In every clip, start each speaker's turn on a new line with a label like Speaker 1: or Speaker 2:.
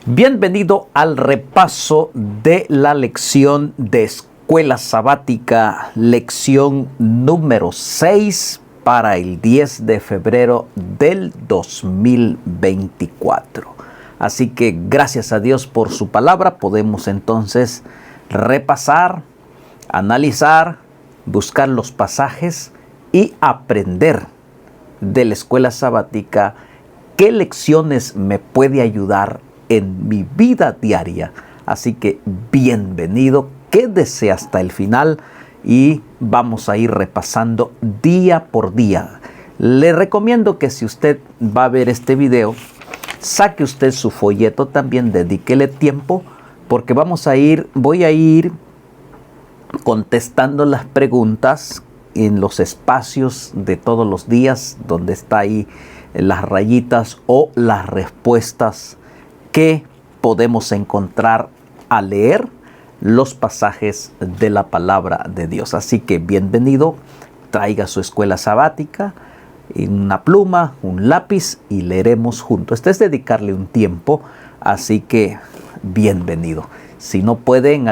Speaker 1: Bienvenido al repaso de la lección de Escuela Sabática, lección número 6 para el 10 de febrero del 2024. Así que gracias a Dios por su palabra, podemos entonces repasar, analizar, buscar los pasajes y aprender de la Escuela Sabática qué lecciones me puede ayudar en mi vida diaria. Así que bienvenido, quédese hasta el final y vamos a ir repasando día por día. Le recomiendo que si usted va a ver este video, saque usted su folleto también, dedíquele tiempo, porque voy a ir contestando las preguntas en los espacios de todos los días, donde está ahí las rayitas o las respuestas que podemos encontrar al leer los pasajes de la palabra de Dios. Así que bienvenido, traiga su escuela sabática, una pluma, un lápiz y leeremos juntos. Este es dedicarle un tiempo, así que bienvenido. Si no pueden,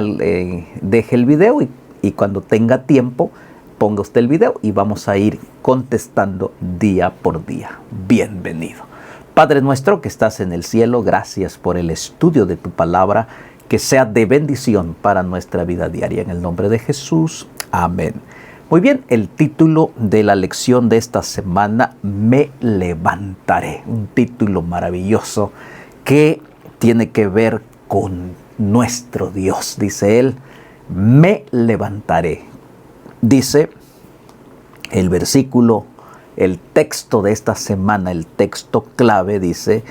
Speaker 1: deje el video y cuando tenga tiempo, ponga usted el video y vamos a ir contestando día por día. Bienvenido. Padre nuestro que estás en el cielo, gracias por el estudio de tu palabra, que sea de bendición para nuestra vida diaria. En el nombre de Jesús, amén. Muy bien, el título de la lección de esta semana, Me levantaré. Un título maravilloso que tiene que ver con nuestro Dios. Dice él, me levantaré. Dice el versículo, el texto de esta semana, el texto clave dice,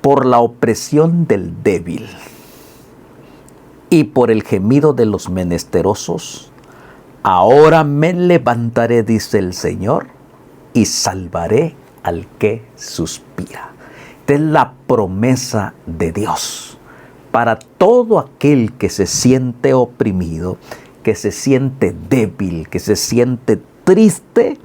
Speaker 1: por la opresión del débil y por el gemido de los menesterosos, ahora me levantaré, dice el Señor, y salvaré al que suspira. Esta es la promesa de Dios para todo aquel que se siente oprimido, que se siente débil, que se siente triste.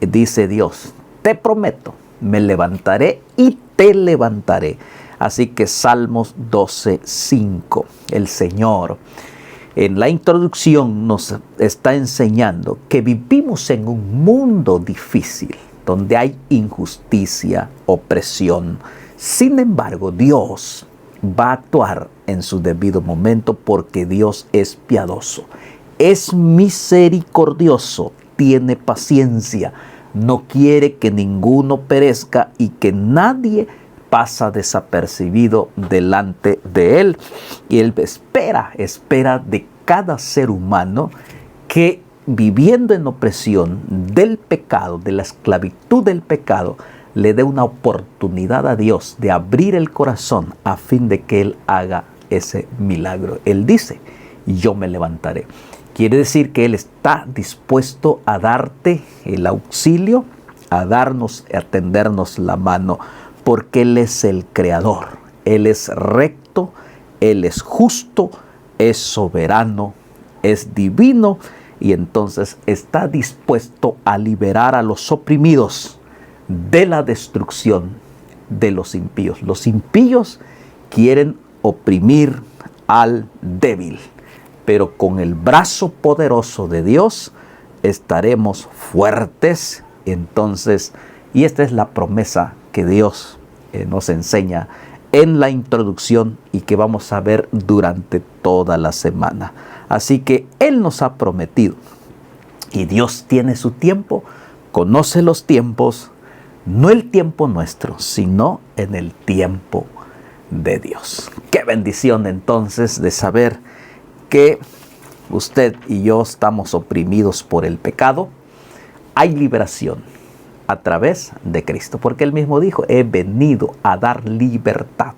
Speaker 1: Dice Dios, te prometo, me levantaré y te levantaré. Así que Salmos 12:5, el Señor en la introducción nos está enseñando que vivimos en un mundo difícil, donde hay injusticia, opresión. Sin embargo, Dios va a actuar en su debido momento porque Dios es piadoso, es misericordioso, tiene paciencia, no quiere que ninguno perezca y que nadie pasa desapercibido delante de Él. Y Él espera de cada ser humano que viviendo en opresión del pecado, de la esclavitud del pecado, le dé una oportunidad a Dios de abrir el corazón a fin de que Él haga ese milagro. Él dice, yo me levantaré. Quiere decir que Él está dispuesto a darte el auxilio, a tendernos la mano, porque Él es el Creador. Él es recto, Él es justo, es soberano, es divino y entonces está dispuesto a liberar a los oprimidos de la destrucción de los impíos. Los impíos quieren oprimir al débil, pero con el brazo poderoso de Dios estaremos fuertes. Entonces, y esta es la promesa que Dios nos enseña en la introducción y que vamos a ver durante toda la semana. Así que Él nos ha prometido y Dios tiene su tiempo, conoce los tiempos, no el tiempo nuestro, sino en el tiempo de Dios. Qué bendición entonces de saber que usted y yo estamos oprimidos por el pecado. Hay liberación a través de Cristo, porque Él mismo dijo, he venido a dar libertad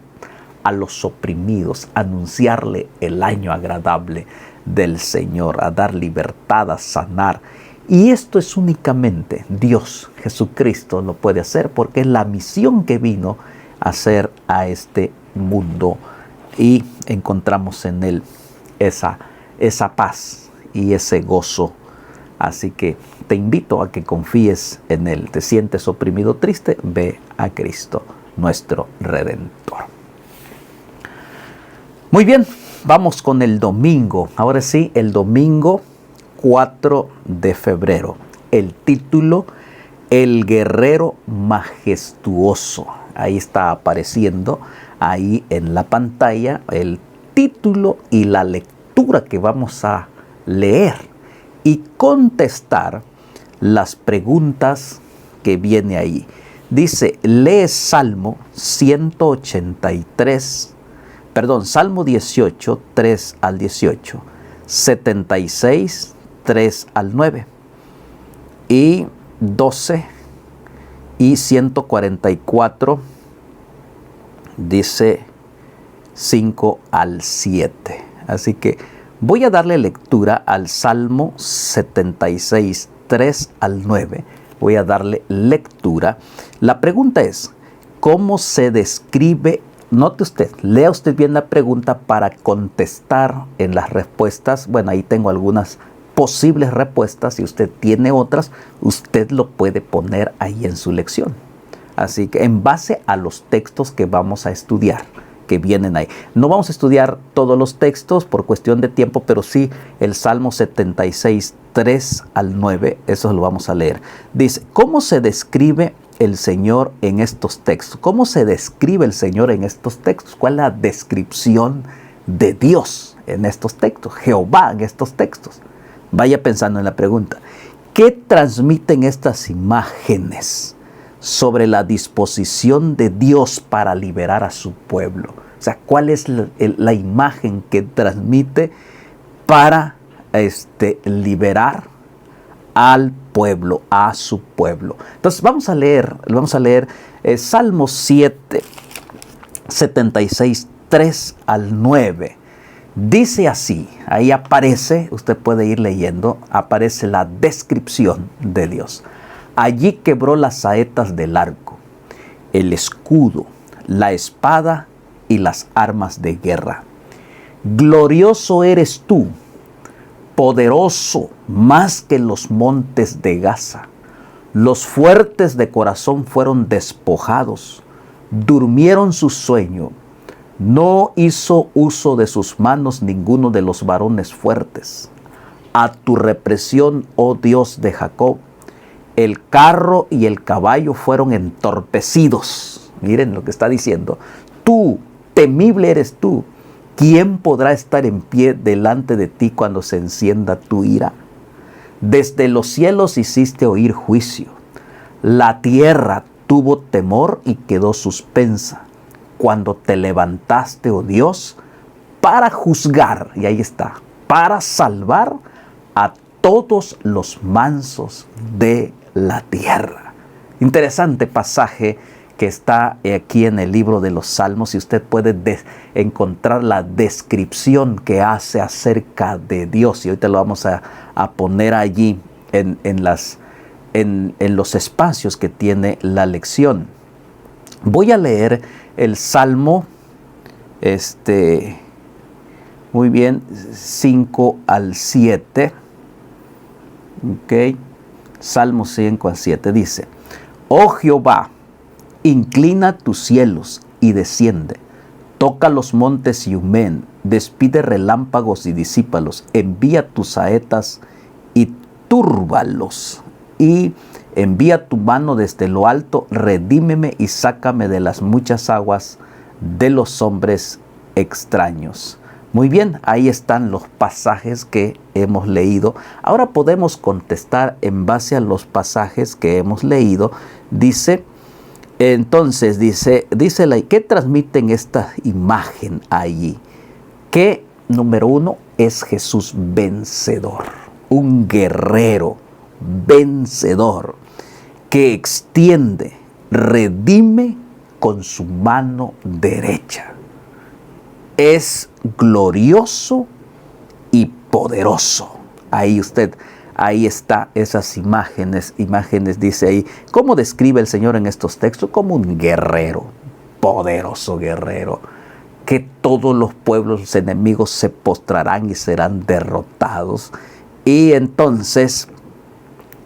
Speaker 1: a los oprimidos, a anunciarle el año agradable del Señor, a dar libertad, a sanar. Y esto es únicamente Dios, Jesucristo, lo puede hacer porque es la misión que vino a hacer a este mundo y encontramos en Él esa paz y ese gozo. Así que te invito a que confíes en Él. ¿Te sientes oprimido, triste? Ve a Cristo, nuestro Redentor. Muy bien, vamos con el domingo. Ahora sí, el domingo 4 de febrero. El título, El guerrero majestuoso. Ahí está apareciendo, ahí en la pantalla, el título y la lectura que vamos a leer y contestar las preguntas que viene ahí. Dice, lee Salmo 18, 3 al 18, 76, 3 al 9 y 12 y 144, dice 5 al 7. Así que voy a darle lectura al Salmo 76, 3 al 9. Voy a darle lectura. La pregunta es, ¿cómo se describe? Note usted, lea usted bien la pregunta para contestar en las respuestas. Bueno, ahí tengo algunas posibles respuestas. Si usted tiene otras, usted lo puede poner ahí en su lección. Así que en base a los textos que vamos a estudiar, que vienen ahí. No vamos a estudiar todos los textos por cuestión de tiempo, pero sí el Salmo 76, 3 al 9, eso lo vamos a leer. Dice, ¿cómo se describe el Señor en estos textos? ¿Cómo se describe el Señor en estos textos? ¿Cuál es la descripción de Dios en estos textos? Jehová en estos textos. Vaya pensando en la pregunta. ¿Qué transmiten estas imágenes sobre la disposición de Dios para liberar a su pueblo? O sea, ¿cuál es la imagen que transmite para liberar al pueblo, a su pueblo? Entonces vamos a leer Salmo 76, 3 al 9. Dice así, ahí aparece, usted puede ir leyendo, aparece la descripción de Dios. Allí quebró las saetas del arco, el escudo, la espada y las armas de guerra. Glorioso eres tú, poderoso más que los montes de Gaza. Los fuertes de corazón fueron despojados, durmieron su sueño. No hizo uso de sus manos ninguno de los varones fuertes. A tu represión, oh Dios de Jacob, el carro y el caballo fueron entorpecidos. Miren lo que está diciendo. Tú, temible eres tú. ¿Quién podrá estar en pie delante de ti cuando se encienda tu ira? Desde los cielos hiciste oír juicio. La tierra tuvo temor y quedó suspensa. Cuando te levantaste, oh Dios, para juzgar, y ahí está, para salvar a todos los mansos de la tierra. Interesante pasaje que está aquí en el libro de los Salmos, y usted puede encontrar la descripción que hace acerca de Dios, y ahorita lo vamos a poner allí en los espacios que tiene la lección. Voy a leer el Salmo, muy bien, 5 al 7, ok, Salmo 5 al 7, dice, oh Jehová, inclina tus cielos y desciende, toca los montes y humeen, despide relámpagos y disípalos, envía tus saetas y túrbalos, y envía tu mano desde lo alto, redímeme y sácame de las muchas aguas de los hombres extraños. Muy bien, ahí están los pasajes que hemos leído. Ahora podemos contestar en base a los pasajes que hemos leído. Dice, entonces, ¿qué transmiten esta imagen allí? Que, número uno, es Jesús vencedor, un guerrero vencedor, que extiende, redime con su mano derecha. Es glorioso y poderoso. Ahí está esas imágenes, dice ahí. ¿Cómo describe el Señor en estos textos? Como un guerrero, poderoso guerrero, que todos los pueblos, los enemigos se postrarán y serán derrotados. Y entonces,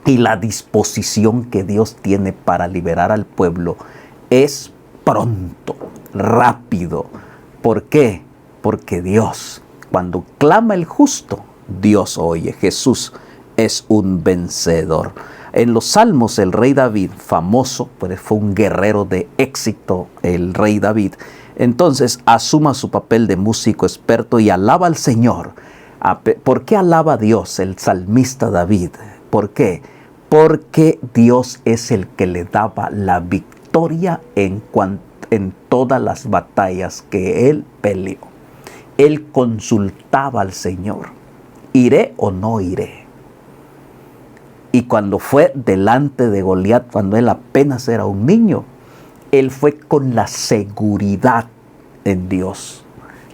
Speaker 1: y la disposición que Dios tiene para liberar al pueblo es pronto, rápido. ¿Por qué? porque Dios, cuando clama el justo, Dios oye. Jesús es un vencedor. En los Salmos, el rey David, famoso, pues fue un guerrero de éxito, el rey David. Entonces asuma su papel de músico experto y alaba al Señor. ¿Por qué alaba a Dios el salmista David? ¿Por qué? Porque Dios es el que le daba la victoria en todas las batallas que él peleó. Él consultaba al Señor, ¿iré o no iré? Y cuando fue delante de Goliat, cuando él apenas era un niño, él fue con la seguridad en Dios.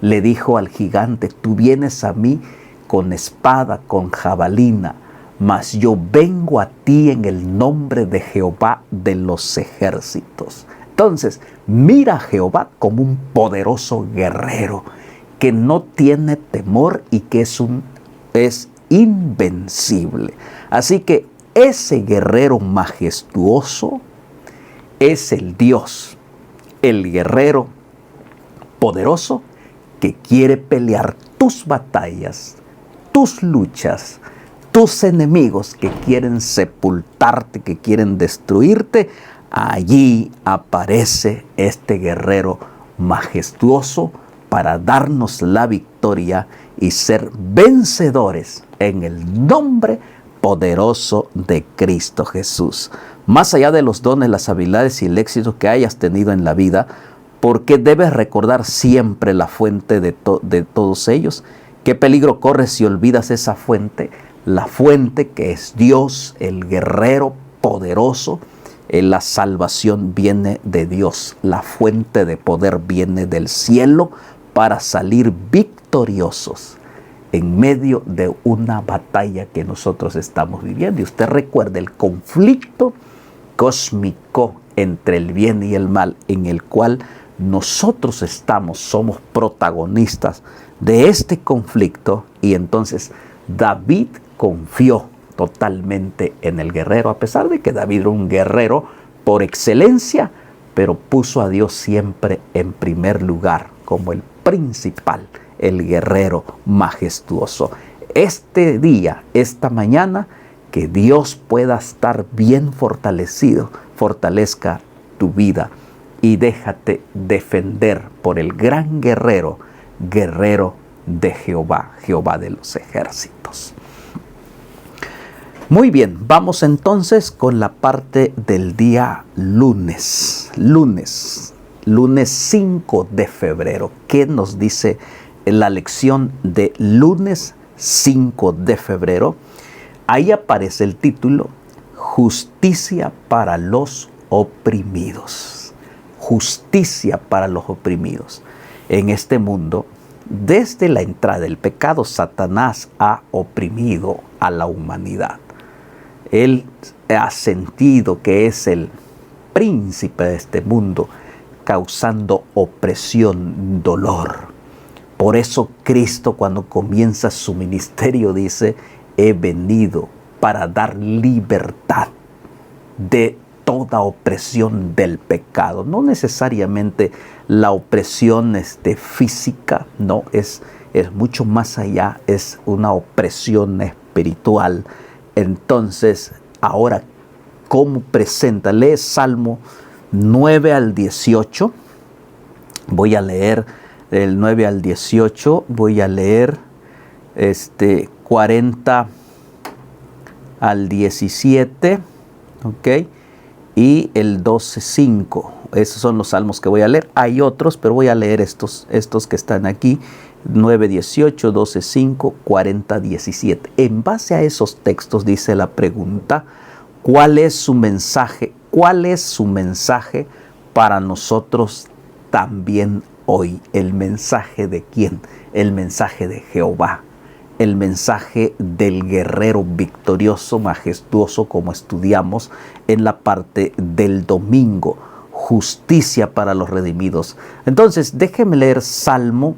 Speaker 1: Le dijo al gigante, tú vienes a mí con espada, con jabalina, mas yo vengo a ti en el nombre de Jehová de los ejércitos. Entonces, mira a Jehová como un poderoso guerrero que no tiene temor y que es invencible. Así que ese guerrero majestuoso es el Dios, el guerrero poderoso que quiere pelear tus batallas, tus luchas, tus enemigos que quieren sepultarte, que quieren destruirte. Allí aparece este guerrero majestuoso para darnos la victoria y ser vencedores en el nombre poderoso de Cristo Jesús. Más allá de los dones, las habilidades y el éxito que hayas tenido en la vida, porque debes recordar siempre la fuente de todos ellos. ¿Qué peligro corres si olvidas esa fuente? La fuente que es Dios, el guerrero poderoso. La salvación viene de Dios. La fuente de poder viene del cielo para salir victoriosos en medio de una batalla que nosotros estamos viviendo. Y usted recuerda el conflicto cósmico entre el bien y el mal, en el cual nosotros somos protagonistas de este conflicto. Y entonces David confió totalmente en el guerrero, a pesar de que David era un guerrero por excelencia, pero puso a Dios siempre en primer lugar como el principal, el guerrero majestuoso. Este día, esta mañana, que Dios pueda estar bien fortalecido, fortalezca tu vida y déjate defender por el gran guerrero, guerrero de Jehová, Jehová de los ejércitos. Muy bien, vamos entonces con la parte del día lunes. Lunes 5 de febrero. ¿Qué nos dice la lección de lunes 5 de febrero? Ahí aparece el título, Justicia para los oprimidos. Justicia para los oprimidos. En este mundo, desde la entrada del pecado, Satanás ha oprimido a la humanidad. Él ha sentido que es el príncipe de este mundo, causando opresión, dolor. Por eso Cristo, cuando comienza su ministerio, dice, he venido para dar libertad de toda opresión del pecado. No necesariamente la opresión física, no, es mucho más allá, es una opresión espiritual. Entonces, ahora, ¿cómo presenta? Lee Salmo 9 al 18. Voy a leer del 9 al 18. Voy a leer 40 al 17. ¿Ok? Y el 12:5. Esos son los salmos que voy a leer. Hay otros, pero voy a leer estos que están aquí. 9:18, 12:5, 40:17. En base a esos textos dice la pregunta, ¿cuál es su mensaje? ¿Cuál es su mensaje para nosotros también hoy? ¿El mensaje de quién? El mensaje de Jehová. El mensaje del guerrero victorioso, majestuoso, como estudiamos en la parte del domingo. Justicia para los redimidos. Entonces, déjeme leer Salmo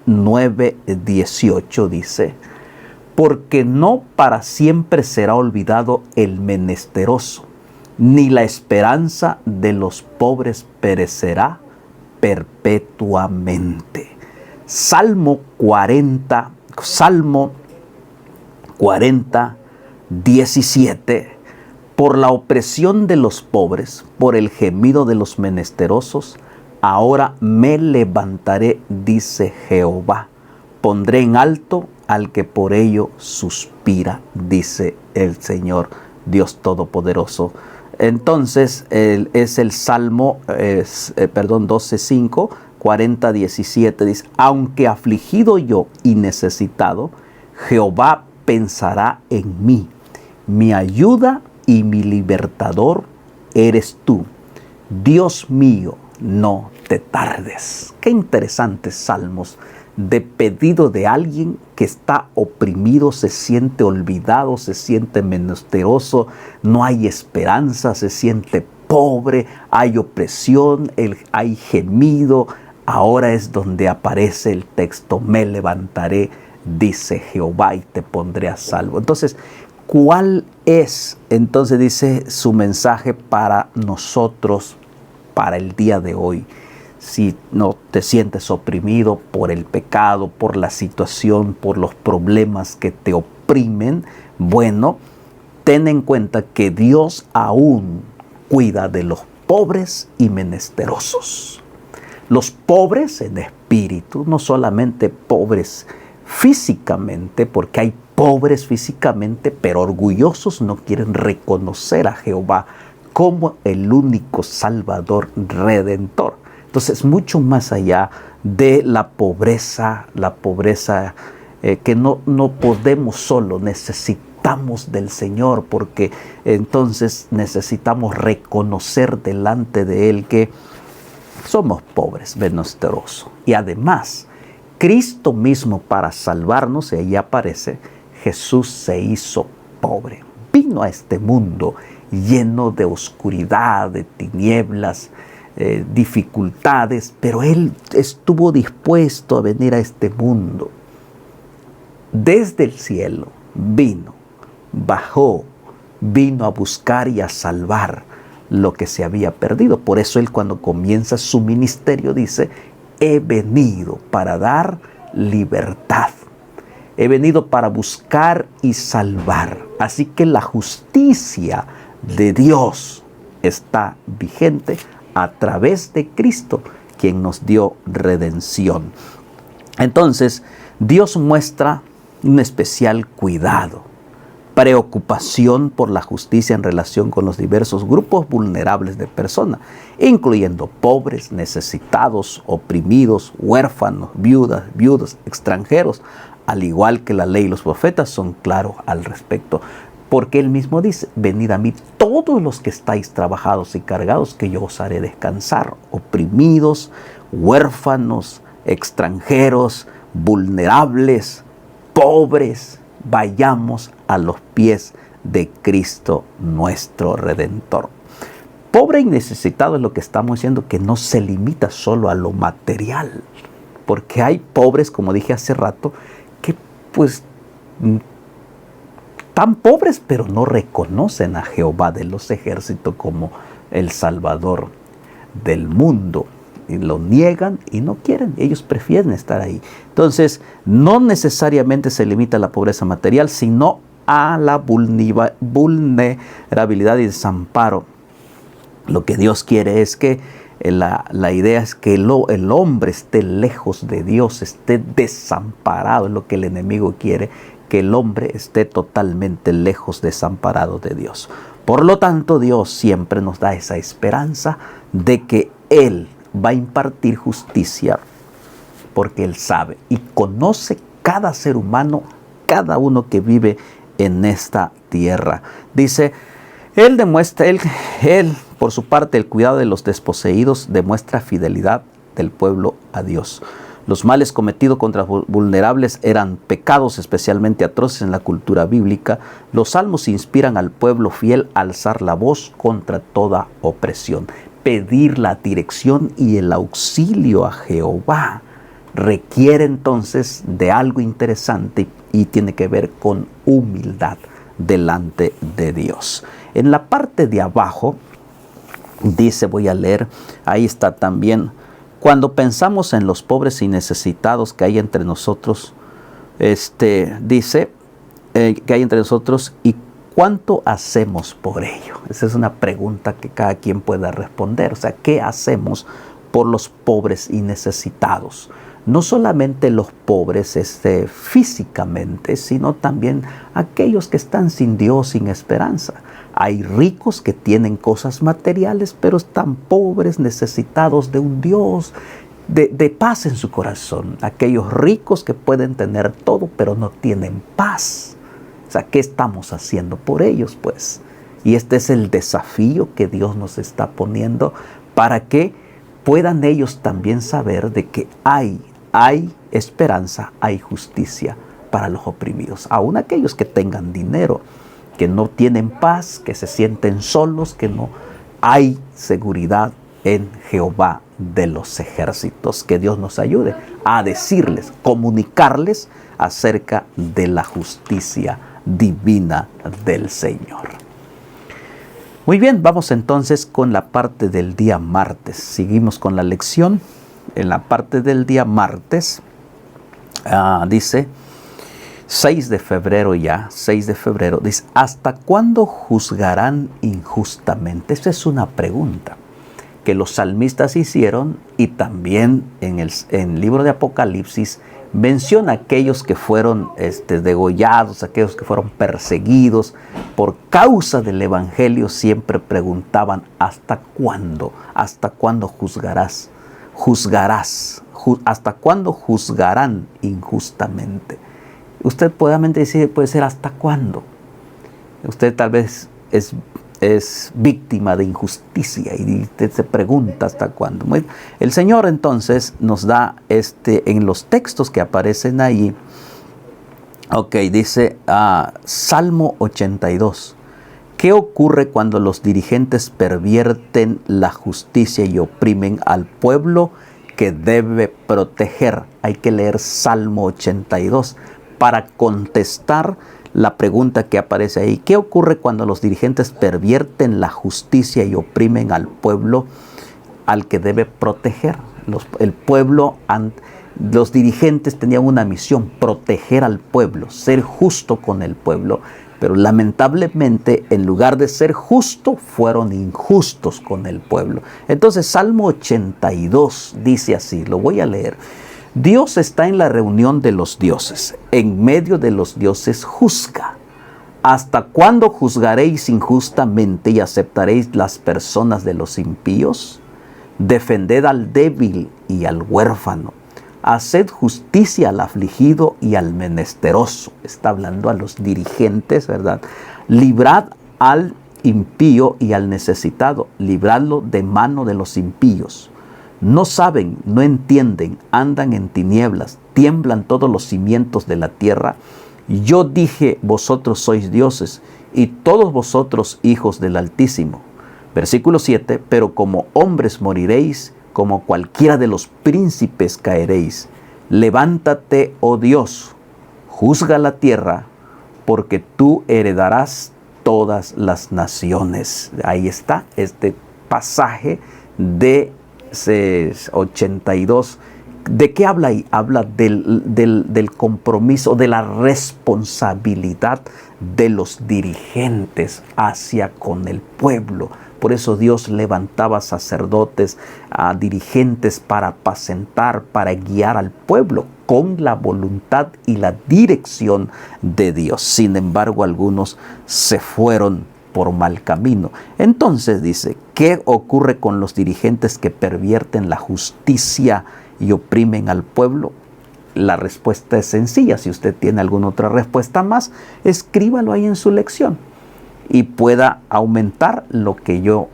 Speaker 1: 9:18, dice, porque no para siempre será olvidado el menesteroso, ni la esperanza de los pobres perecerá perpetuamente. Salmo 40, 17. Por la opresión de los pobres, por el gemido de los menesterosos, ahora me levantaré, dice Jehová. Pondré en alto al que por ello suspira, dice el Señor Dios Todopoderoso. Entonces es el Salmo 12:5, 40:17, dice: aunque afligido yo y necesitado, Jehová pensará en mí. Mi ayuda y mi libertador eres tú. Dios mío, no te tardes. Qué interesantes salmos de pedido de alguien que está oprimido, se siente olvidado, se siente menesteroso, no hay esperanza, se siente pobre, hay opresión, hay gemido. Ahora es donde aparece el texto: me levantaré, dice Jehová, y te pondré a salvo. Entonces, ¿cuál es? Entonces dice su mensaje para nosotros, para el día de hoy. Si no te sientes oprimido por el pecado, por la situación, por los problemas que te oprimen, bueno, ten en cuenta que Dios aún cuida de los pobres y menesterosos. Los pobres en espíritu, no solamente pobres físicamente, porque hay pobres físicamente, pero orgullosos, no quieren reconocer a Jehová como el único Salvador Redentor. Entonces, mucho más allá de la pobreza que no podemos solo, necesitamos del Señor, porque entonces necesitamos reconocer delante de Él que somos pobres, menesterosos. Y además, Cristo mismo, para salvarnos, y ahí aparece, Jesús se hizo pobre. Vino a este mundo lleno de oscuridad, de tinieblas, dificultades, pero Él estuvo dispuesto a venir a este mundo. Desde el cielo vino, bajó, vino a buscar y a salvar lo que se había perdido. Por eso Él, cuando comienza su ministerio, dice: he venido para dar libertad. He venido para buscar y salvar. Así que la justicia de Dios está vigente a través de Cristo, quien nos dio redención. Entonces, Dios muestra un especial cuidado, preocupación por la justicia en relación con los diversos grupos vulnerables de personas, incluyendo pobres, necesitados, oprimidos, huérfanos, viudas, extranjeros, al igual que la ley y los profetas son claros al respecto. Porque Él mismo dice: venid a mí todos los que estáis trabajados y cargados, que yo os haré descansar. Oprimidos, huérfanos, extranjeros, vulnerables, pobres, vayamos a los pies de Cristo nuestro Redentor. Pobre y necesitado es lo que estamos diciendo, que no se limita solo a lo material. Porque hay pobres, como dije hace rato, que pues tan pobres, pero no reconocen a Jehová de los ejércitos como el Salvador del mundo. Y lo niegan y no quieren. Ellos prefieren estar ahí. Entonces, no necesariamente se limita a la pobreza material, sino a la vulnerabilidad y desamparo. Lo que Dios quiere es que la idea es que el hombre esté lejos de Dios, esté desamparado. Es lo que el enemigo quiere, que el hombre esté totalmente lejos, desamparado de Dios. Por lo tanto, Dios siempre nos da esa esperanza de que Él va a impartir justicia, porque Él sabe y conoce cada ser humano, cada uno que vive en esta tierra. Dice, Él demuestra, Él por su parte, el cuidado de los desposeídos, demuestra fidelidad del pueblo a Dios. Los males cometidos contra vulnerables eran pecados especialmente atroces en la cultura bíblica. Los salmos inspiran al pueblo fiel a alzar la voz contra toda opresión. Pedir la dirección y el auxilio a Jehová requiere entonces de algo interesante y tiene que ver con humildad delante de Dios. En la parte de abajo dice, voy a leer, ahí está también: Cuando pensamos en los pobres y necesitados que hay entre nosotros, dice que hay entre nosotros, ¿y cuánto hacemos por ello? Esa es una pregunta que cada quien pueda responder. O sea, ¿qué hacemos por los pobres y necesitados? No solamente los pobres físicamente, sino también aquellos que están sin Dios, sin esperanza. Hay ricos que tienen cosas materiales, pero están pobres, necesitados de un Dios, de paz en su corazón. Aquellos ricos que pueden tener todo, pero no tienen paz. O sea, ¿qué estamos haciendo por ellos, pues? Y este es el desafío que Dios nos está poniendo para que puedan ellos también saber de que hay esperanza, hay justicia para los oprimidos. Aún aquellos que tengan dinero, que no tienen paz, que se sienten solos, que no hay seguridad en Jehová de los ejércitos. Que Dios nos ayude a decirles, comunicarles acerca de la justicia divina del Señor. Muy bien, vamos entonces con la parte del día martes. Seguimos con la lección. En la parte del día martes, dice 6 de febrero ya, 6 de febrero, dice, ¿hasta cuándo juzgarán injustamente? Esa es una pregunta que los salmistas hicieron, y también en el libro de Apocalipsis menciona a aquellos que fueron degollados, aquellos que fueron perseguidos por causa del Evangelio. Siempre preguntaban, ¿hasta cuándo? ¿Hasta cuándo juzgarás? ¿Hasta cuándo juzgarán injustamente? Usted puede ser ¿hasta cuándo? Usted tal vez es víctima de injusticia y usted se pregunta ¿hasta cuándo? El Señor entonces nos da en los textos que aparecen ahí. Dice Salmo 82. ¿Qué ocurre cuando los dirigentes pervierten la justicia y oprimen al pueblo que debe proteger? Hay que leer Salmo 82 para contestar la pregunta que aparece ahí. ¿Qué ocurre cuando los dirigentes pervierten la justicia y oprimen al pueblo al que debe proteger? Los dirigentes tenían una misión: proteger al pueblo, ser justo con el pueblo. Pero lamentablemente, en lugar de ser justo, fueron injustos con el pueblo. Entonces, Salmo 82 dice así, lo voy a leer. Dios está en la reunión de los dioses. En medio de los dioses juzga. ¿Hasta cuándo juzgaréis injustamente y aceptaréis las personas de los impíos? Defended al débil y al huérfano. Haced justicia al afligido y al menesteroso. Está hablando a los dirigentes, ¿verdad? Librad al impío y al necesitado. Libradlo de mano de los impíos. No saben, no entienden, andan en tinieblas, tiemblan todos los cimientos de la tierra. Yo dije, vosotros sois dioses, y todos vosotros hijos del Altísimo. Versículo 7, pero como hombres moriréis, como cualquiera de los príncipes caeréis. Levántate, oh Dios, juzga la tierra, porque tú heredarás todas las naciones. Ahí está este pasaje de 82. ¿De qué habla ahí? Habla del compromiso, de la responsabilidad de los dirigentes hacia con el pueblo. Por eso Dios levantaba sacerdotes, dirigentes para apacentar, para guiar al pueblo con la voluntad y la dirección de Dios. Sin embargo, algunos se fueron por mal camino. Entonces dice, ¿qué ocurre con los dirigentes que pervierten la justicia y oprimen al pueblo? La respuesta es sencilla. Si usted tiene alguna otra respuesta más, escríbalo ahí en su lección y pueda aumentar lo que yo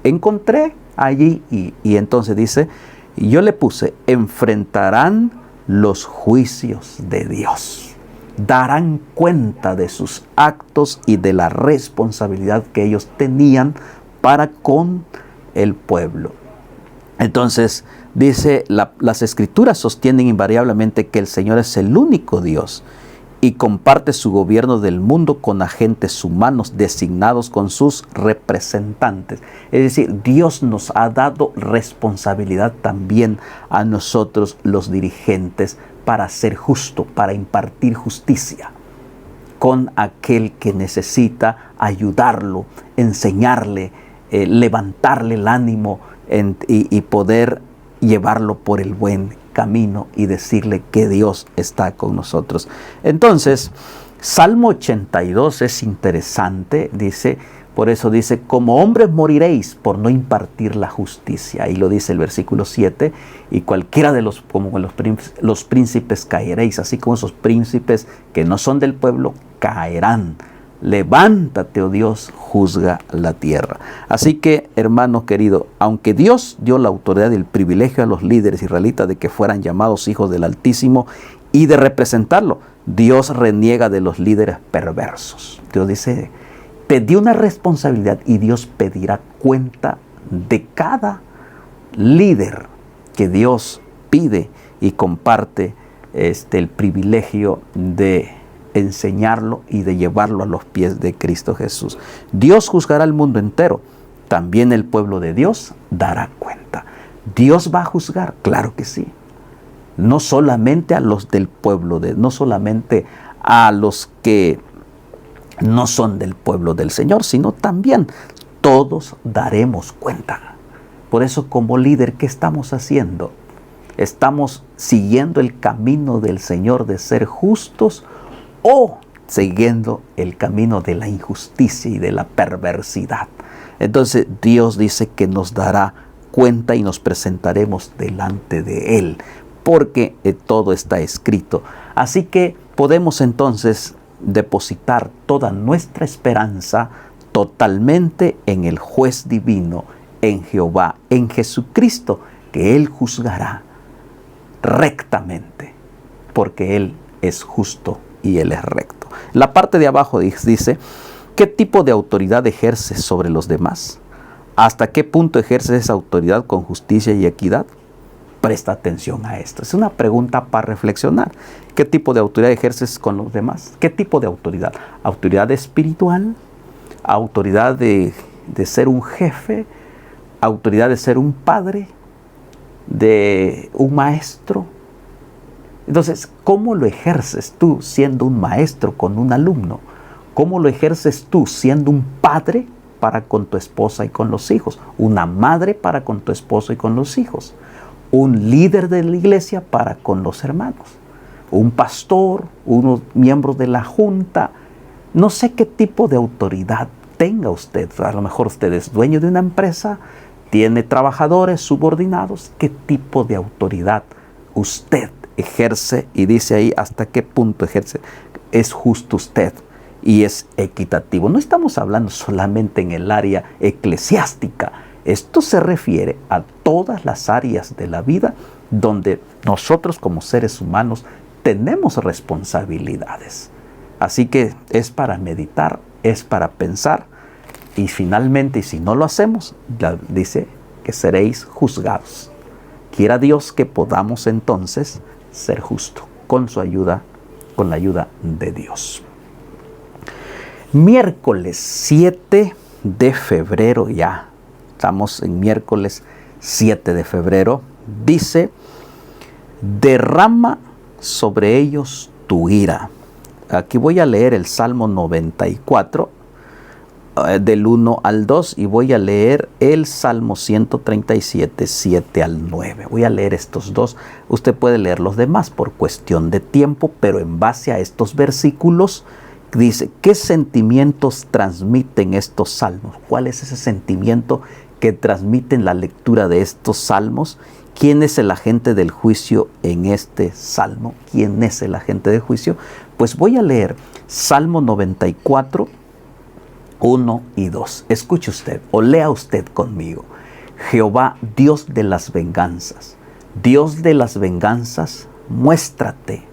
Speaker 1: encontré allí. Y entonces dice, yo le puse, enfrentarán los juicios de Dios. Darán cuenta de sus actos y de la responsabilidad que ellos tenían para con el pueblo. Entonces, dice, las Escrituras sostienen invariablemente que el Señor es el único Dios y comparte su gobierno del mundo con agentes humanos designados con sus representantes. Es decir, Dios nos ha dado responsabilidad también a nosotros los dirigentes para ser justo, para impartir justicia con aquel que necesita ayudarlo, enseñarle, levantarle el ánimo y poder llevarlo por el buen camino y decirle que Dios está con nosotros. Entonces, Salmo 82 es interesante, dice, por eso dice, como hombres moriréis por no impartir la justicia. Ahí lo dice el versículo 7, y cualquiera de los príncipes caeréis, así como esos príncipes que no son del pueblo caerán. Levántate, oh Dios, juzga la tierra. Así que, hermano querido, aunque Dios dio la autoridad y el privilegio a los líderes israelitas de que fueran llamados hijos del Altísimo y de representarlo, Dios reniega de los líderes perversos. Dios dice, te dio una responsabilidad y Dios pedirá cuenta de cada líder que Dios pide y comparte el privilegio de enseñarlo y de llevarlo a los pies de Cristo Jesús. Dios juzgará al mundo entero. También el pueblo de Dios dará cuenta. ¿Dios va a juzgar? Claro que sí. No solamente a los del pueblo, no solamente a los que no son del pueblo del Señor, sino también todos daremos cuenta. Por eso, como líder, ¿qué estamos haciendo? ¿Estamos siguiendo el camino del Señor de ser justos o siguiendo el camino de la injusticia y de la perversidad? Entonces Dios dice que nos dará cuenta y nos presentaremos delante de Él, porque todo está escrito. Así que podemos entonces depositar toda nuestra esperanza totalmente en el juez divino, en Jehová, en Jesucristo, que Él juzgará rectamente, porque Él es justo y Él es recto. La parte de abajo dice, ¿qué tipo de autoridad ejerces sobre los demás? ¿Hasta qué punto ejerces esa autoridad con justicia y equidad? Presta atención a esto. Es una pregunta para reflexionar. ¿Qué tipo de autoridad ejerces con los demás? ¿Qué tipo de autoridad? ¿Autoridad espiritual? ¿Autoridad de ser un jefe? ¿Autoridad de ser un padre? ¿De un maestro? Entonces, ¿cómo lo ejerces tú siendo un maestro con un alumno? ¿Cómo lo ejerces tú siendo un padre para con tu esposa y con los hijos? Una madre para con tu esposo y con los hijos. Un líder de la iglesia para con los hermanos. Un pastor, unos miembros de la junta. No sé qué tipo de autoridad tenga usted. A lo mejor usted es dueño de una empresa, tiene trabajadores subordinados. ¿Qué tipo de autoridad usted ejerce? Y dice ahí hasta qué punto ejerce. Es justo usted y es equitativo. No estamos hablando solamente en el área eclesiástica. Esto se refiere a todas las áreas de la vida donde nosotros como seres humanos tenemos responsabilidades. Así que es para meditar, es para pensar y finalmente, y si no lo hacemos, dice que seréis juzgados. Quiera Dios que podamos entonces ser justos con su ayuda, con la ayuda de Dios. Miércoles 7 de febrero ya. Estamos en miércoles 7 de febrero. Dice, derrama sobre ellos tu ira. Aquí voy a leer el Salmo 94, del 1 al 2, y voy a leer el Salmo 137, 7 al 9. Voy a leer estos dos. Usted puede leer los demás por cuestión de tiempo, pero en base a estos versículos, dice, ¿qué sentimientos transmiten estos salmos? ¿Cuál es ese sentimiento que transmiten la lectura de estos salmos? ¿Quién es el agente del juicio en este salmo? ¿Quién es el agente del juicio? Pues voy a leer Salmo 94, 1 y 2. Escuche usted o lea usted conmigo. Jehová, Dios de las venganzas, Dios de las venganzas, muéstrate.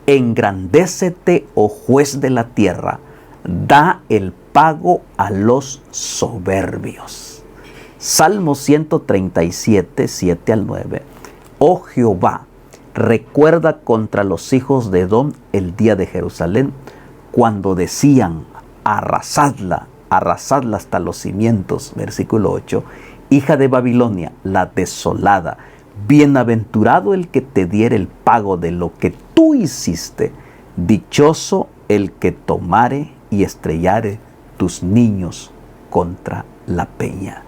Speaker 1: Engrandécete, oh juez de la tierra, da el pago a los soberbios. Salmo 137, 7 al 9. Oh Jehová, recuerda contra los hijos de Edom el día de Jerusalén, cuando decían, arrasadla, arrasadla hasta los cimientos. Versículo 8, hija de Babilonia, la desolada, bienaventurado el que te diere el pago de lo que tú hiciste, dichoso el que tomare y estrellare tus niños contra la peña.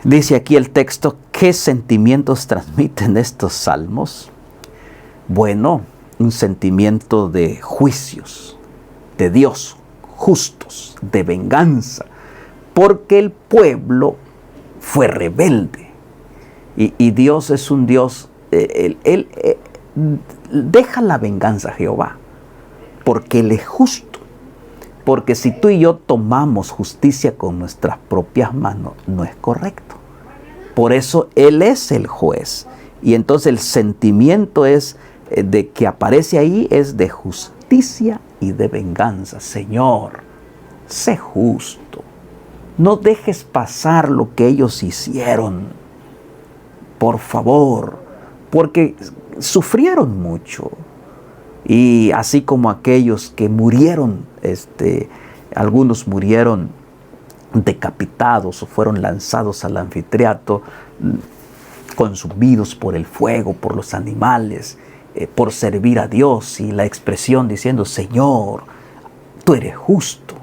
Speaker 1: Dice aquí el texto, ¿qué sentimientos transmiten estos salmos? Bueno, un sentimiento de juicios, de Dios, justos, de venganza, porque el pueblo fue rebelde. Y Dios es un Dios, Él deja la venganza a Jehová, porque Él es justo. Porque si tú y yo tomamos justicia con nuestras propias manos, no es correcto. Por eso Él es el juez. Y entonces el sentimiento es de que aparece ahí es de justicia y de venganza. Señor, sé justo. No dejes pasar lo que ellos hicieron. Por favor, porque sufrieron mucho. Y así como aquellos que murieron, algunos murieron decapitados o fueron lanzados al anfiteatro, consumidos por el fuego, por los animales, por servir a Dios, y la expresión diciendo, Señor, tú eres justo,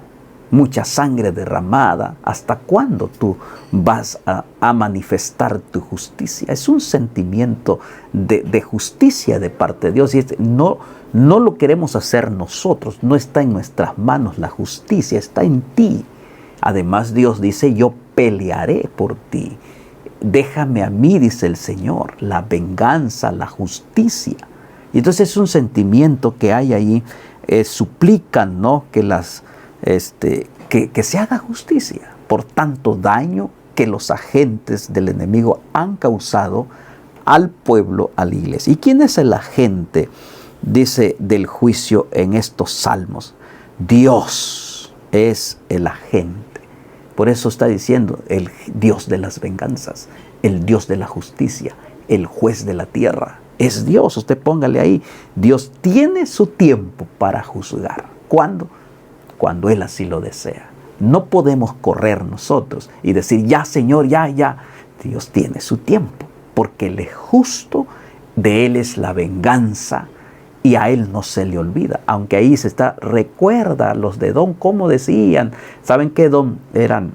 Speaker 1: mucha sangre derramada, ¿hasta cuándo tú vas a manifestar tu justicia? Es un sentimiento de justicia de parte de Dios, y no lo queremos hacer nosotros, no está en nuestras manos la justicia, está en ti. Además Dios dice, yo pelearé por ti. Déjame a mí, dice el Señor, la venganza, la justicia. Y entonces es un sentimiento que hay ahí, suplican, ¿no?, que se haga justicia por tanto daño que los agentes del enemigo han causado al pueblo, a la iglesia. ¿Y quién es el agente, dice, del juicio en estos salmos? Dios es el agente. Por eso está diciendo el Dios de las venganzas, el Dios de la justicia, el juez de la tierra. Es Dios, usted póngale ahí. Dios tiene su tiempo para juzgar. ¿Cuándo? Cuando Él así lo desea. No podemos correr nosotros y decir, ya Señor, ya. Dios tiene su tiempo, porque Él es justo, de Él es la venganza y a Él no se le olvida. Aunque ahí se está, recuerda los de Edom, como decían. ¿Saben que Edom eran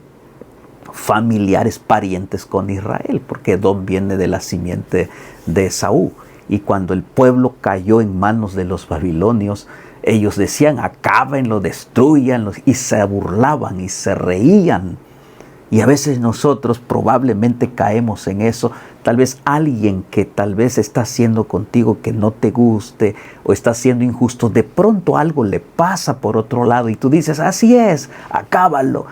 Speaker 1: familiares, parientes con Israel? Porque Edom viene de la simiente de Esaú. Y cuando el pueblo cayó en manos de los babilonios, ellos decían, acábenlo, destruyanlo, y se burlaban y se reían. Y a veces nosotros probablemente caemos en eso. Tal vez alguien que tal vez está haciendo contigo que no te guste o está siendo injusto, de pronto algo le pasa por otro lado y tú dices, así es, acábalo,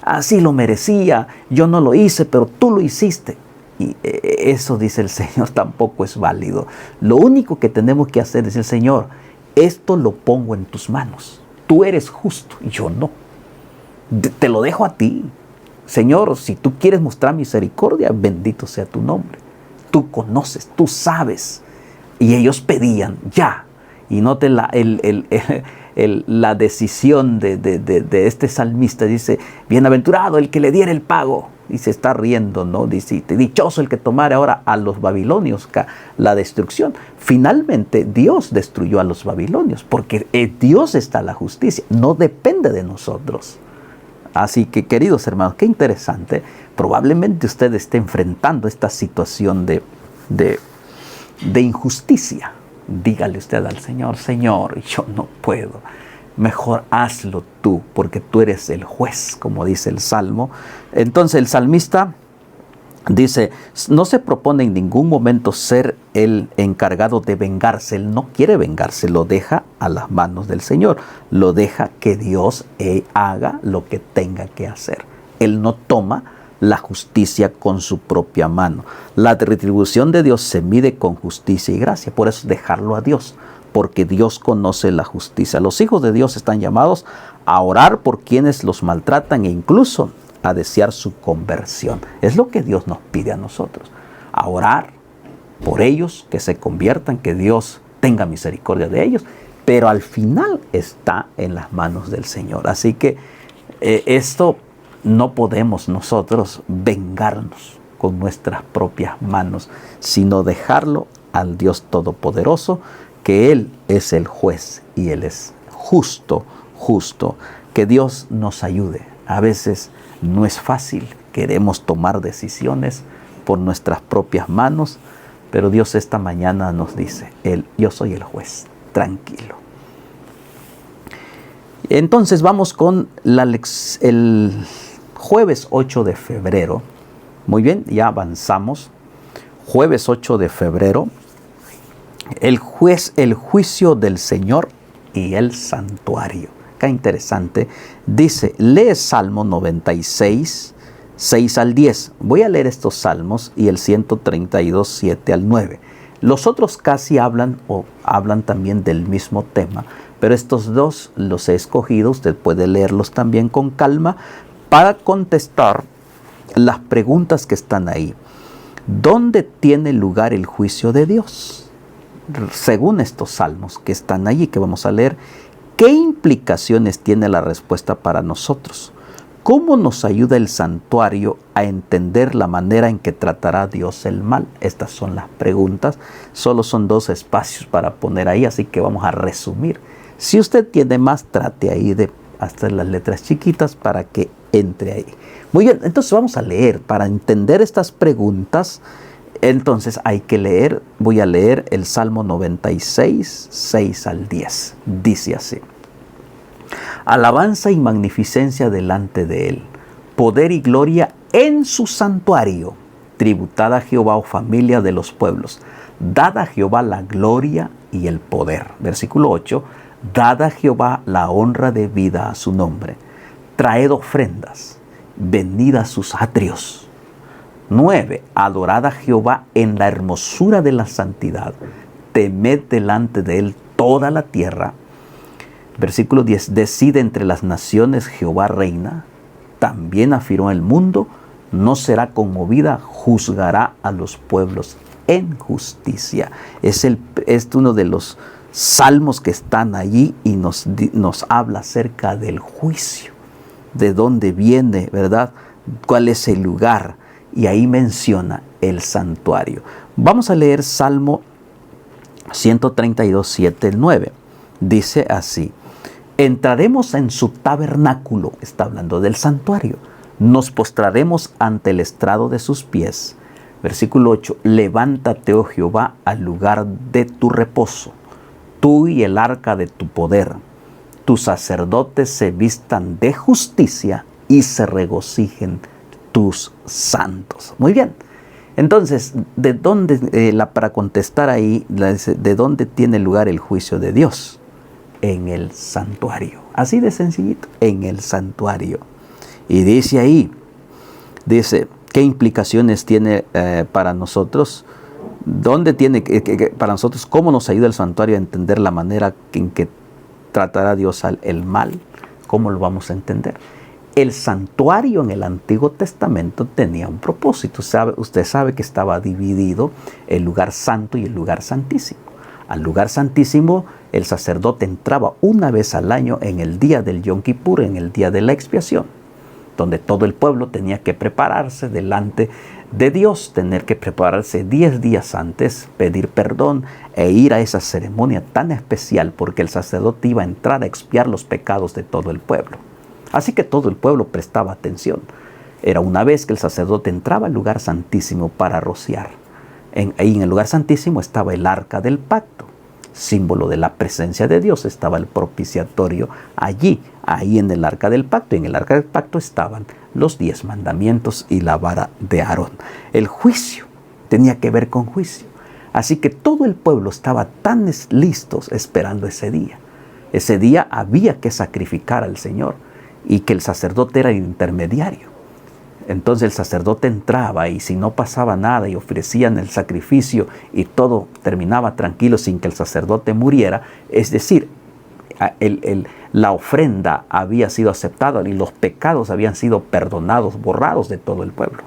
Speaker 1: así lo merecía, yo no lo hice, pero tú lo hiciste. Y eso, dice el Señor, tampoco es válido. Lo único que tenemos que hacer es decir, Señor, esto lo pongo en tus manos. Tú eres justo, yo no. Te lo dejo a ti. Señor, si tú quieres mostrar misericordia, bendito sea tu nombre. Tú conoces, tú sabes. Y ellos pedían ya. Y note la decisión de este salmista. Dice, bienaventurado el que le diera el pago. Y se está riendo, ¿no? Dice, dichoso el que tomara ahora a los babilonios la destrucción. Finalmente Dios destruyó a los babilonios, porque en Dios está la justicia, no depende de nosotros. Así que, queridos hermanos, qué interesante. Probablemente usted esté enfrentando esta situación de injusticia. Dígale usted al Señor, Señor, yo no puedo. Mejor hazlo tú, porque tú eres el juez, como dice el Salmo. Entonces el salmista dice, no se propone en ningún momento ser el encargado de vengarse. Él no quiere vengarse, lo deja a las manos del Señor. Lo deja que Dios haga lo que tenga que hacer. Él no toma la justicia con su propia mano. La retribución de Dios se mide con justicia y gracia. Por eso dejarlo a Dios, porque Dios conoce la justicia. Los hijos de Dios están llamados a orar por quienes los maltratan e incluso a desear su conversión. Es lo que Dios nos pide a nosotros, a orar por ellos, que se conviertan, que Dios tenga misericordia de ellos, pero al final está en las manos del Señor. Así que esto no podemos nosotros vengarnos con nuestras propias manos, sino dejarlo al Dios Todopoderoso, que Él es el juez y Él es justo. Que Dios nos ayude. A veces no es fácil, queremos tomar decisiones por nuestras propias manos, pero Dios esta mañana nos dice, yo soy el juez, tranquilo. Entonces vamos con el jueves 8 de febrero. Muy bien, ya avanzamos. Jueves 8 de febrero, el juicio del Señor y el santuario. Qué interesante. Dice, lee Salmo 96, 6 al 10. Voy a leer estos salmos y el 132, 7 al 9. Los otros casi hablan también del mismo tema, pero estos dos los he escogido. Usted puede leerlos también con calma para contestar las preguntas que están ahí. ¿Dónde tiene lugar el juicio de Dios? Según estos salmos que están allí, que vamos a leer, ¿qué implicaciones tiene la respuesta para nosotros? ¿Cómo nos ayuda el santuario a entender la manera en que tratará Dios el mal? Estas son las preguntas. Solo son 2 espacios para poner ahí, así que vamos a resumir. Si usted tiene más, trate ahí de hacer las letras chiquitas para que entre ahí. Muy bien, entonces vamos a leer. Para entender estas preguntas, entonces hay que leer. Voy a leer el Salmo 96, 6 al 10. Dice así. Alabanza y magnificencia delante de Él, poder y gloria en su santuario. Tributad a Jehová, oh familia de los pueblos. Dad a Jehová la gloria y el poder. Versículo 8. Dad a Jehová la honra debida a su nombre. Traed ofrendas, venid a sus atrios. 9. Adorad a Jehová en la hermosura de la santidad. Temed delante de Él toda la tierra. Versículo 10. Decide entre las naciones, Jehová reina. También afirmó el mundo, no será conmovida, juzgará a los pueblos en justicia. Es uno de los salmos que están allí y nos habla acerca del juicio. De dónde viene, ¿verdad? ¿Cuál es el lugar? Y ahí menciona el santuario. Vamos a leer Salmo 132, 7, 9. Dice así. Entraremos en su tabernáculo, está hablando del santuario. Nos postraremos ante el estrado de sus pies. Versículo 8. Levántate, oh Jehová, al lugar de tu reposo, tú y el arca de tu poder. Tus sacerdotes se vistan de justicia y se regocijen tus santos. Muy bien. Entonces, ¿de dónde, para contestar ahí, de dónde tiene lugar el juicio de Dios? En el santuario. Así de sencillito, en el santuario. Y dice ahí, ¿qué implicaciones tiene para nosotros? ¿Dónde tiene para nosotros, cómo nos ayuda el santuario a entender la manera en que tratará Dios el mal? ¿Cómo lo vamos a entender? El santuario en el Antiguo Testamento tenía un propósito. Usted sabe que estaba dividido el lugar santo y el lugar santísimo. Al lugar santísimo, el sacerdote entraba una vez al año en el día del Yom Kippur, en el día de la expiación, donde todo el pueblo tenía que prepararse delante de Dios, tener que prepararse 10 días antes, pedir perdón e ir a esa ceremonia tan especial, porque el sacerdote iba a entrar a expiar los pecados de todo el pueblo. Así que todo el pueblo prestaba atención. Era una vez que el sacerdote entraba al lugar santísimo para rociar. Ahí en el lugar santísimo estaba el arca del pacto, símbolo de la presencia de Dios. Estaba el propiciatorio ahí en el arca del pacto. En el arca del pacto estaban los 10 mandamientos y la vara de Aarón. El juicio tenía que ver con juicio. Así que todo el pueblo estaba tan listos esperando ese día. Ese día había que sacrificar al Señor y que el sacerdote era el intermediario. Entonces el sacerdote entraba y si no pasaba nada y ofrecían el sacrificio y todo terminaba tranquilo sin que el sacerdote muriera, es decir, la ofrenda había sido aceptada y los pecados habían sido perdonados, borrados de todo el pueblo.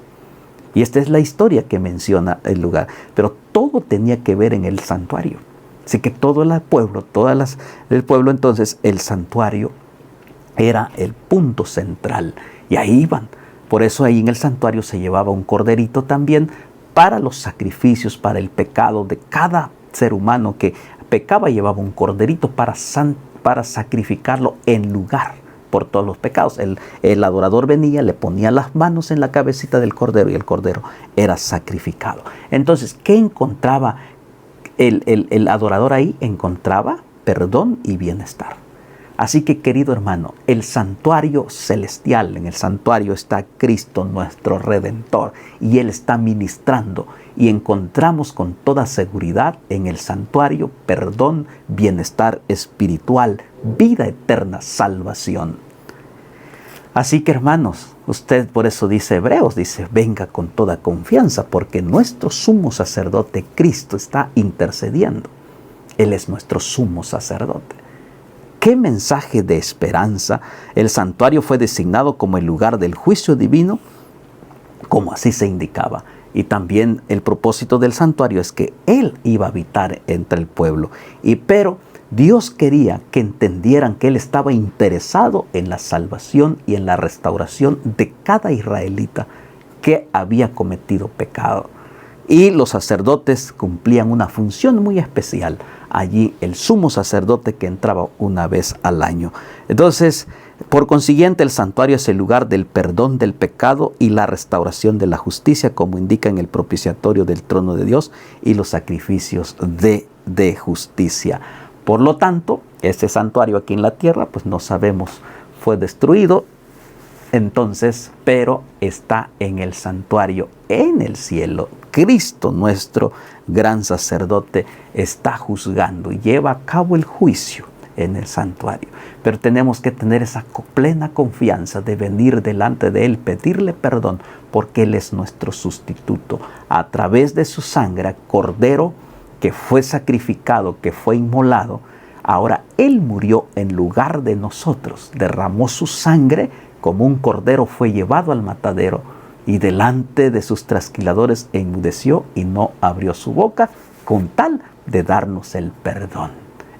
Speaker 1: Y esta es la historia que menciona el lugar. Pero todo tenía que ver en el santuario. Así que todo el pueblo, del pueblo, entonces el santuario era el punto central. Y ahí iban. Por eso ahí en el santuario se llevaba un corderito también para los sacrificios, para el pecado de cada ser humano que pecaba, llevaba un corderito para sacrificarlo en lugar por todos los pecados. El adorador venía, le ponía las manos en la cabecita del cordero y el cordero era sacrificado. Entonces, ¿qué encontraba el adorador ahí? Encontraba perdón y bienestar. Así que, querido hermano, el santuario celestial, en el santuario está Cristo, nuestro Redentor, y Él está ministrando, y encontramos con toda seguridad en el santuario perdón, bienestar espiritual, vida eterna, salvación. Así que, hermanos, usted por eso dice Hebreos, dice, venga con toda confianza, porque nuestro sumo sacerdote Cristo está intercediendo. Él es nuestro sumo sacerdote. ¡Qué mensaje de esperanza! El santuario fue designado como el lugar del juicio divino, como así se indicaba. Y también el propósito del santuario es que Él iba a habitar entre el pueblo. Pero Dios quería que entendieran que Él estaba interesado en la salvación y en la restauración de cada israelita que había cometido pecado. Y los sacerdotes cumplían una función muy especial. Allí el sumo sacerdote que entraba una vez al año. Entonces, por consiguiente, el santuario es el lugar del perdón del pecado y la restauración de la justicia, como indica en el propiciatorio del trono de Dios y los sacrificios de justicia. Por lo tanto, este santuario aquí en la tierra, pues no sabemos, fue destruido. Entonces, pero está en el santuario, en el cielo. Cristo, nuestro gran sacerdote, está juzgando y lleva a cabo el juicio en el santuario. Pero tenemos que tener esa plena confianza de venir delante de Él, pedirle perdón, porque Él es nuestro sustituto. A través de su sangre, cordero que fue sacrificado, que fue inmolado, ahora Él murió en lugar de nosotros, derramó su sangre como un cordero, fue llevado al matadero y delante de sus trasquiladores enmudeció y no abrió su boca con tal de darnos el perdón.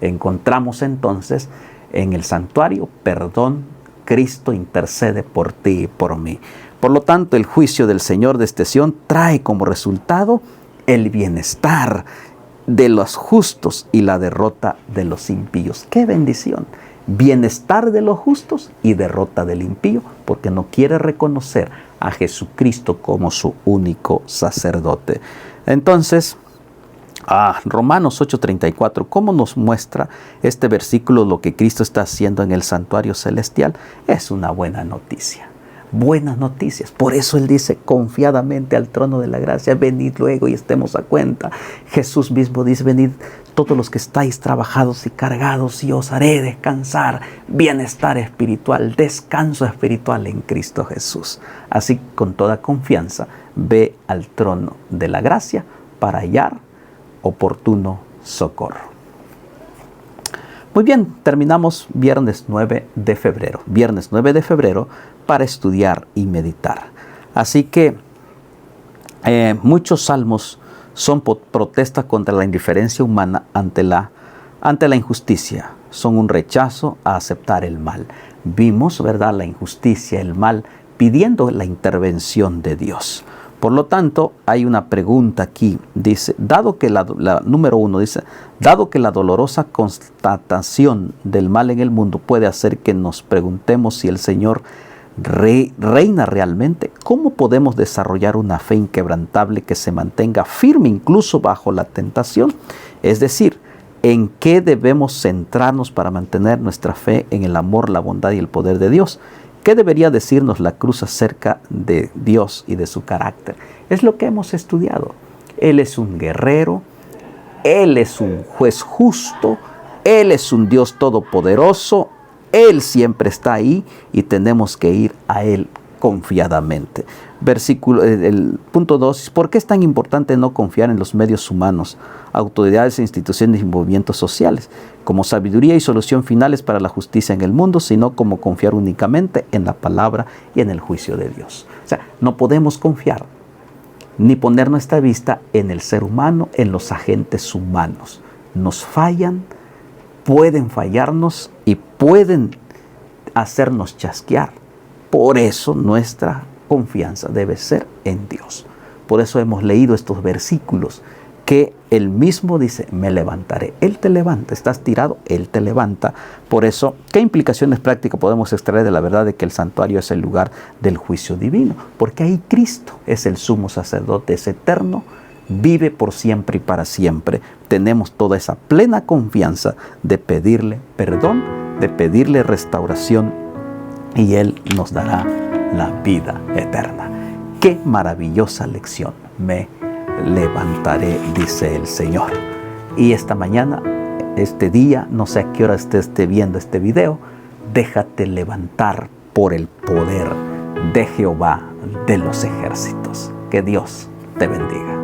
Speaker 1: Encontramos entonces en el santuario perdón. Cristo intercede por ti y por mí. Por lo tanto, el juicio del Señor de esta Sión trae como resultado el bienestar de los justos y la derrota de los impíos. ¡Qué bendición! Bienestar de los justos y derrota del impío, porque no quiere reconocer a Jesucristo como su único sacerdote. Entonces, Romanos 8:34, ¿cómo nos muestra este versículo lo que Cristo está haciendo en el santuario celestial? Es una buena noticia. Buenas noticias. Por eso Él dice confiadamente al trono de la gracia, venid luego y estemos a cuenta. Jesús mismo dice, venid todos los que estáis trabajados y cargados y os haré descansar. Bienestar espiritual, descanso espiritual en Cristo Jesús. Así, con toda confianza, ve al trono de la gracia para hallar oportuno socorro. Muy bien, terminamos viernes 9 de febrero. Viernes 9 de febrero para estudiar y meditar. Así que muchos salmos son protestas contra la indiferencia humana ante la injusticia. Son un rechazo a aceptar el mal. Vimos, ¿verdad?, la injusticia, el mal, pidiendo la intervención de Dios. Por lo tanto, hay una pregunta aquí. Dice, dado que número 1 dice, dado que la dolorosa constatación del mal en el mundo puede hacer que nos preguntemos si el Señor reina realmente, ¿cómo podemos desarrollar una fe inquebrantable que se mantenga firme incluso bajo la tentación? Es decir, ¿en qué debemos centrarnos para mantener nuestra fe en el amor, la bondad y el poder de Dios? ¿Qué debería decirnos la cruz acerca de Dios y de su carácter? Es lo que hemos estudiado. Él es un guerrero, Él es un juez justo, Él es un Dios todopoderoso, Él siempre está ahí y tenemos que ir a Él confiadamente. El punto 2, ¿por qué es tan importante no confiar en los medios humanos, autoridades, instituciones y movimientos sociales, como sabiduría y solución finales para la justicia en el mundo, sino como confiar únicamente en la palabra y en el juicio de Dios? O sea, no podemos confiar ni poner nuestra vista en el ser humano, en los agentes humanos. Nos fallan, pueden fallarnos y pueden hacernos chasquear. Por eso nuestra confianza debe ser en Dios. Por eso hemos leído estos versículos que Él mismo dice, me levantaré. Él te levanta, estás tirado, Él te levanta. Por eso, ¿qué implicaciones prácticas podemos extraer de la verdad de que el santuario es el lugar del juicio divino? Porque ahí Cristo es el sumo sacerdote, es eterno, vive por siempre y para siempre. Tenemos toda esa plena confianza de pedirle perdón, de pedirle restauración, y Él nos dará la vida eterna. ¡Qué maravillosa lección! Me levantaré, dice el Señor. Y esta mañana, este día, no sé a qué hora estés viendo este video, déjate levantar por el poder de Jehová de los ejércitos. Que Dios te bendiga.